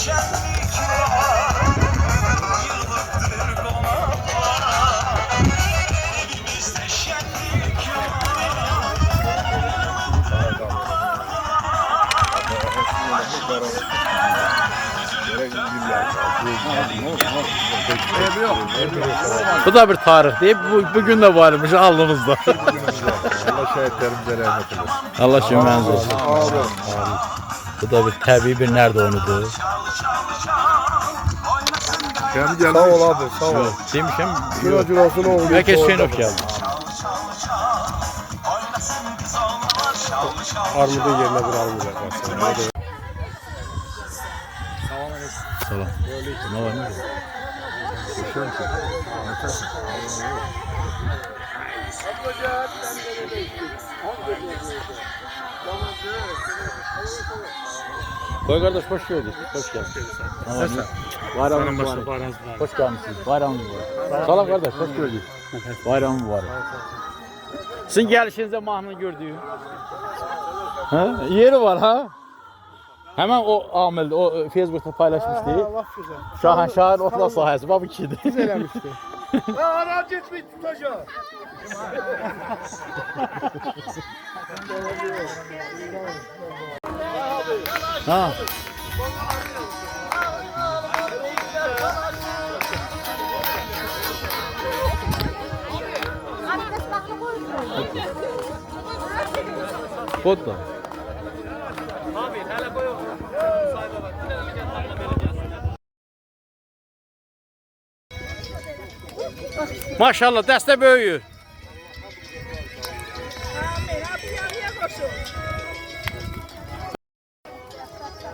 Bu da bir tarih deyip bugün de varmış alnımızda. Allah şehitlerimize rahmet eylesin. Allah şümeniz olsun. Bu da bir tabii bir nerede oynadı. Kendi geldi. Sağ ol abi, sağ ol. Demişim. Cürasını oğlu. Herkes Hüseynov geldi. Armudun yerine bir armud yaparsın. Salam. Ne var ne? Koy kardeş hoş geldin. Hoş geldin. Bayramınız mübarek. Hoş gelmişsiniz. Bayramınız mübarek. Salam kardeş hoş gördük. Bayramınız mübarek. Sizin gelişinizde mahnını gördüğüm. Ha? Yeri var ha? Hemen o Amel, o Facebook'ta paylaşmış değil. Şahanşahar otla sahası, bu ikiydi. Güzelmişti. Ya araç etmeyi tutacağım. Ha. Kodla. Maşallah dəstə böyüyür.